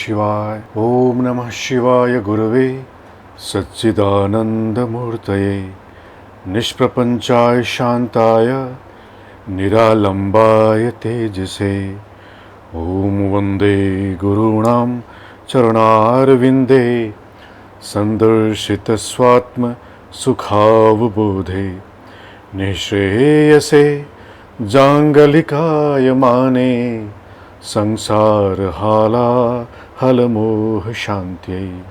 Shivaya. Om Namah Shivaya Gurave Satchidananda Murtaye Nishprapanchaya Shantaya Niralambaya Tejase. Om Vande Gurunam Charanarvinde Sandarshita Swatma Sukhavabodhe Nishreyase Jangalikaya Mane Sangsara Hala Halamoh Shanti.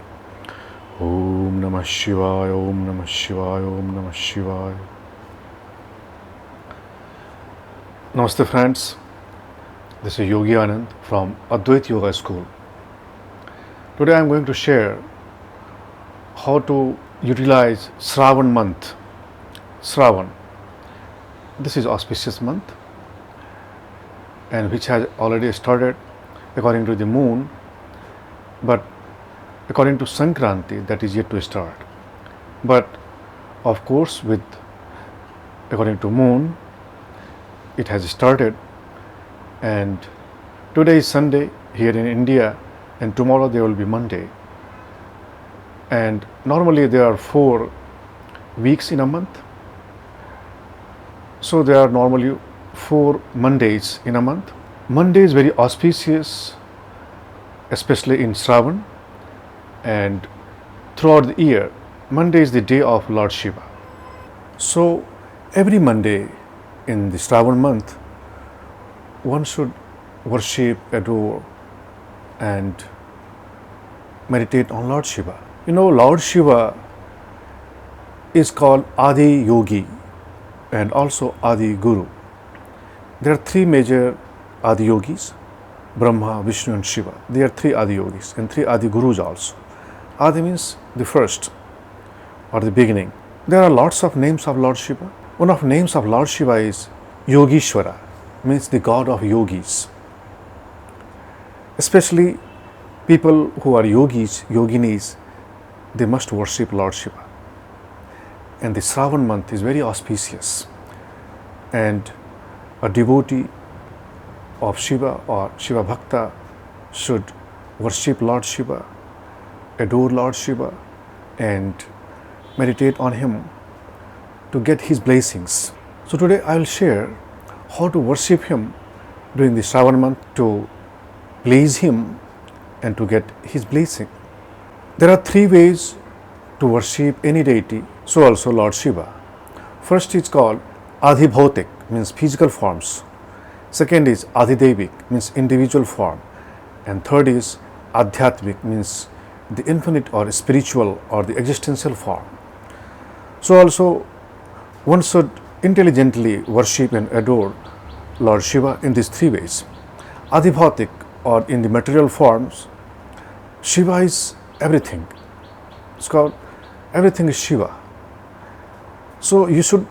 Om Namah Shivaya, Om Namah Shivaya, Om Namah Shivaya. Namaste friends, this is Yogi Anand from Adwait Yoga School. Today I am going to share how to utilize Shrawan month. Shrawan. This is auspicious month and which has already started according to the moon, but according to Sankranti that is yet to start. But of course according to moon it has started, and today is Sunday here in India and tomorrow there will be Monday. And normally there are 4 weeks in a month. So there are normally 4 Mondays in a month. Monday is very auspicious, especially in Shravan, and throughout the year, Monday is the day of Lord Shiva. So every Monday in the Shravan month, one should worship, adore, and meditate on Lord Shiva. You know, Lord Shiva is called Adi Yogi and also Adi Guru. There are 3 major Adi Yogis, Brahma, Vishnu and Shiva. There are 3 Adi Yogis and 3 Adi Gurus also. Adi means the first or the beginning. There are lots of names of Lord Shiva. One of the names of Lord Shiva is Yogishwara, means the god of yogis. Especially people who are yogis, yoginis, they must worship Lord Shiva. And the Shravan month is very auspicious, and a devotee of Shiva or Shiva Bhakta should worship Lord Shiva, adore Lord Shiva, and meditate on him to get his blessings. So today I will share how to worship him during the Shravan month to please him and to get his blessing. There are 3 ways to worship any deity, so also Lord Shiva. First is called Adhibhautik, means physical forms. Second is Adhidevik, means individual form. And third is Adhyatmik, means the infinite or spiritual or the existential form. So also one should intelligently worship and adore Lord Shiva in these 3 ways. Adhibhautik, or in the material forms, Shiva is everything. It's called everything is Shiva. So you should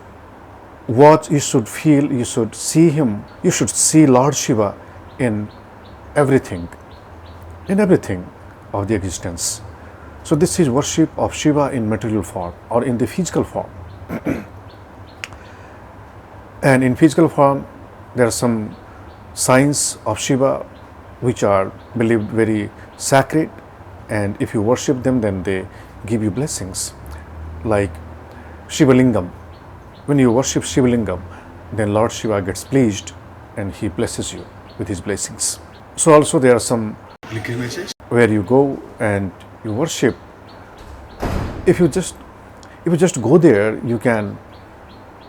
watch, you should feel, you should see him, you should see Lord Shiva in everything of the existence. So this is worship of Shiva in material form or in the physical form. And in physical form, there are some signs of Shiva which are believed very sacred, and if you worship them, then they give you blessings. Like Shiva Lingam. When you worship Shiva Lingam, then Lord Shiva gets pleased and he blesses you with his blessings. So also there are some pilgrimages where you go and you worship. If you just go there, you can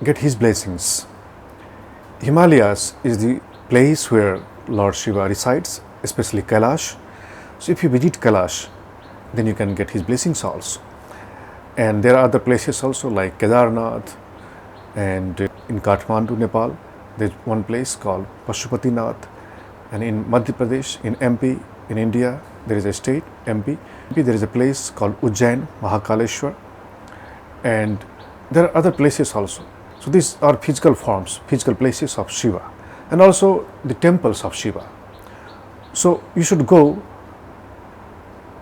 get his blessings. Himalayas is the place where Lord Shiva resides, especially Kailash. So if you visit Kailash, then you can get his blessings also. And there are other places also like Kedarnath, and in Kathmandu, Nepal, there's one place called Pashupatinath. And in Madhya Pradesh, in MP, in India, there is a state, MP. There is a place called Ujjain, Mahakaleshwar. And there are other places also. So these are physical forms, physical places of Shiva, and also the temples of Shiva. So you should go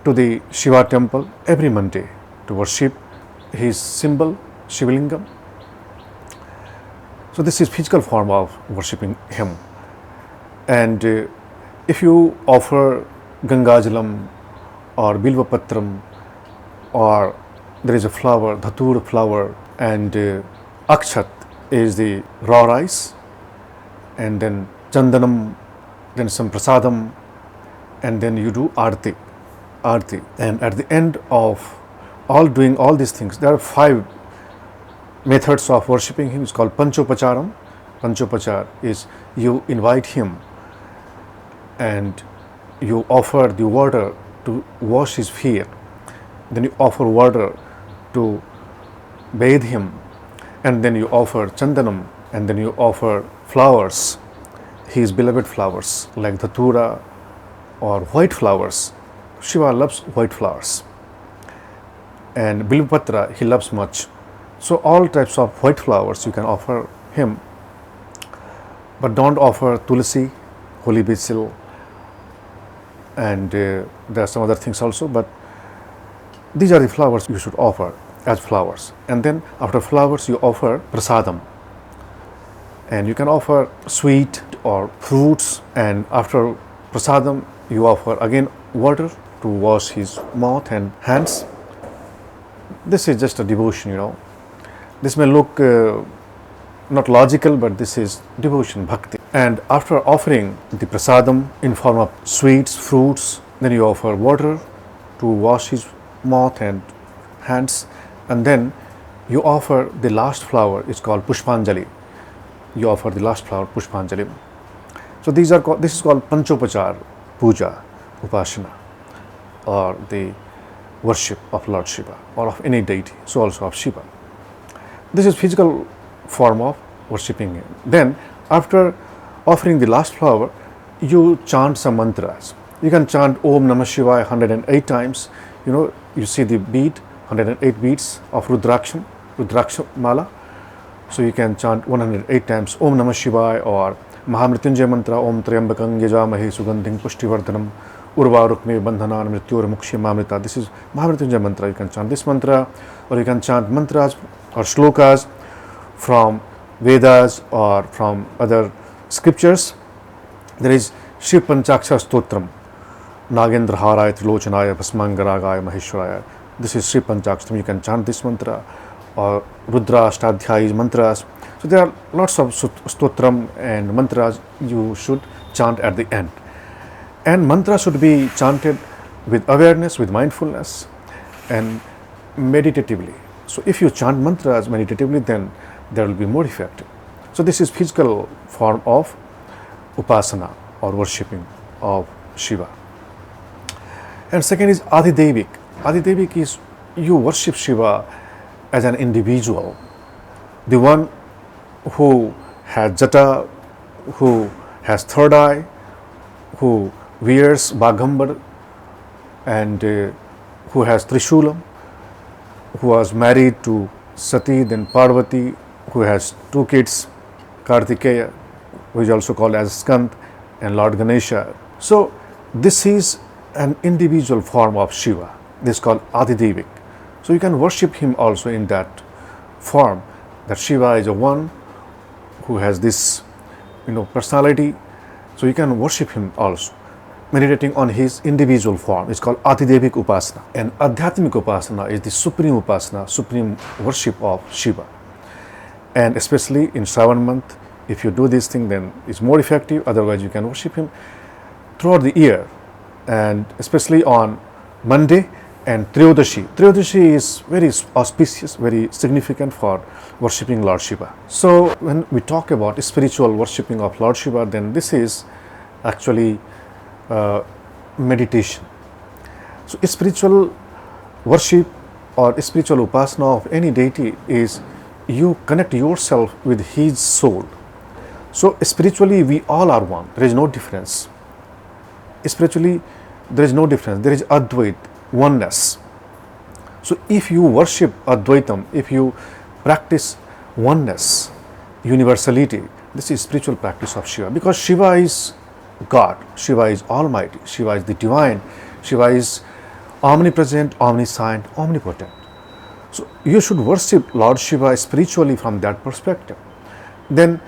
to the Shiva temple every Monday to worship his symbol, Shivalingam. So this is physical form of worshipping him. And if you offer Gangajalam or Bilvapatram, or there is a flower, Dhatur flower, and Akshat is the raw rice, and then Chandanam, then some prasadam, and then you do Arti. And at the end of doing all these things, there are 5 methods of worshipping him. It's called Panchopacharam. Panchopachar is you invite him and you offer the water to wash his feet. Then you offer water to bathe him, and then you offer chandanam, and then you offer flowers, his beloved flowers like dhatura or white flowers. Shiva loves white flowers, and bilvapatra he loves much. So all types of white flowers you can offer him, but don't offer tulsi, holy basil, and there are some other things also, but these are the flowers you should offer as flowers. And then after flowers you offer prasadam, and you can offer sweet or fruits, and after prasadam you offer again water to wash his mouth and hands. This is just a devotion, This may look not logical, but this is devotion, bhakti. And after offering the prasadam in form of sweets, fruits, then you offer water to wash his mouth and hands, and then you offer the last flower. It's called pushpanjali. You offer the last flower, pushpanjali. So this is called panchopachar puja, upasana, or the worship of Lord Shiva or of any deity, so also of Shiva. This is physical form of worshipping him. Then after offering the last flower, you chant some mantras. You can chant Om Namah Shivaya 108 times. You see the beat, 108 beats of Rudraksha Mala. So you can chant 108 times Om Namah Shivaya, or Mahamrityunjaya mantra, Om Trayambakam Yajamahe Sugandhim Pushtivardhanam Urvarukme Bandhanan Mrityur Mukshya Mamrita. This is Mahamrityunjaya mantra. You can chant this mantra, or you can chant mantras or shlokas from Vedas or from other scriptures. There is Shiv Panchakshara Stotram, Nagendra Haraya Trilochanaya Bhasmangaragaya Maheshwaraya. This is Shiv Panchakshara. You can chant this mantra, or Rudra Ashtadhyayi mantras. So there are lots of stotram and mantras you should chant at the end. And mantra should be chanted with awareness, with mindfulness, and meditatively. So if you chant mantras meditatively, then there will be more effective. So this is physical form of upasana or worshipping of Shiva. And second is Adhidevik. Adhidevik is you worship Shiva as an individual, the one who has jata, who has third eye, who wears bagambar, and who has trishulam, who was married to Sati, then Parvati, who has 2 kids, Kartikeya, who is also called as Skand, and Lord Ganesha. So this is an individual form of Shiva. This is called Adhidevik. So you can worship him also in that form, that Shiva is a one who has this personality. So you can worship him also, meditating on his individual form. It's called Adhidevik Upasana. And Adhyatmik Upasana is the supreme upasana, supreme worship of Shiva. And especially in Shrawan month, if you do this thing, then it's more effective. Otherwise, you can worship him throughout the year, and especially on Monday and Triyodashi. Triyodashi is very auspicious, very significant for worshipping Lord Shiva. So when we talk about spiritual worshipping of Lord Shiva, then this is actually meditation. So spiritual worship or spiritual upasana of any deity is you connect yourself with his soul. So spiritually we all are one. There is no difference. Spiritually there is no difference. There is Adwait, oneness. So if you worship Advaitam, if you practice oneness, universality, this is spiritual practice of Shiva, because Shiva is God, Shiva is almighty, Shiva is the divine, Shiva is omnipresent, omniscient, omnipotent. So you should worship Lord Shiva spiritually from that perspective. Then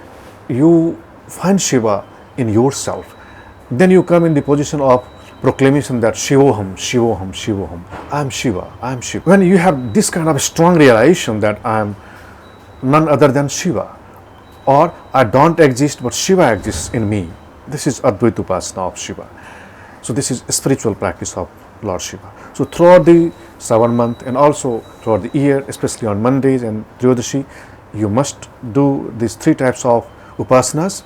you find Shiva in yourself. Then you come in the position of proclamation that Shivoham, Shivoham, Shivoham, I am Shiva, I am Shiva. When you have this kind of strong realization that I am none other than Shiva, or I don't exist but Shiva exists in me, this is Adwait Upasana of Shiva. So this is a spiritual practice of Lord Shiva. So throughout the Shravan month and also throughout the year, especially on Mondays and Triyodashi, you must do these three types of upasanas,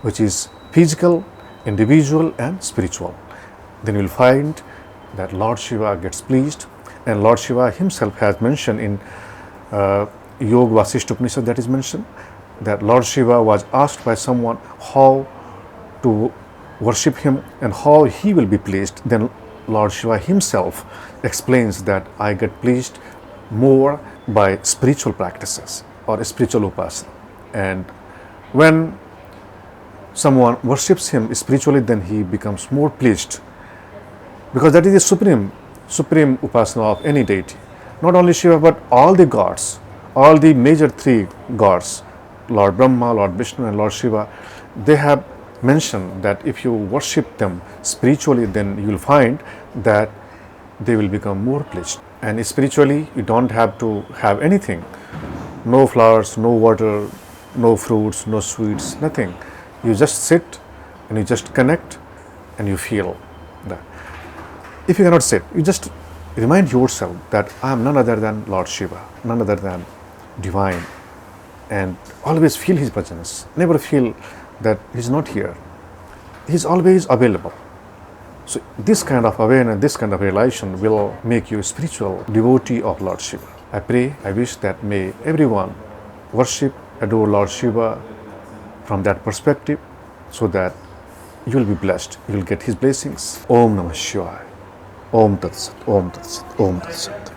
which is physical, individual and spiritual. Then you will find that Lord Shiva gets pleased, and Lord Shiva himself has mentioned in Yoga Vasishtha Upanishad, that is mentioned, that Lord Shiva was asked by someone how to worship him and how he will be pleased. Then Lord Shiva himself explains that I get pleased more by spiritual practices or spiritual upasana. And when someone worships him spiritually, then he becomes more pleased, because that is the supreme upasana of any deity. Not only Shiva, but all the gods, all the major three gods, Lord Brahma, Lord Vishnu and Lord Shiva, they have mentioned that if you worship them spiritually, then you will find that they will become more pleased. And spiritually, you don't have to have anything, no flowers, no water, no fruits, no sweets, nothing. You just sit and you just connect and you feel that. If you cannot sit, you just remind yourself that I am none other than Lord Shiva, none other than divine, and always feel his presence. Never feel that he's not here. He's always available. So this kind of awareness, this kind of realization will make you a spiritual devotee of Lord Shiva. I pray, I wish that may everyone worship, adore Lord Shiva from that perspective, so that you will be blessed, you will get his blessings. Om Namah Shivaya. Om Tat Sat, Om Tat Sat, Om Tat Sat.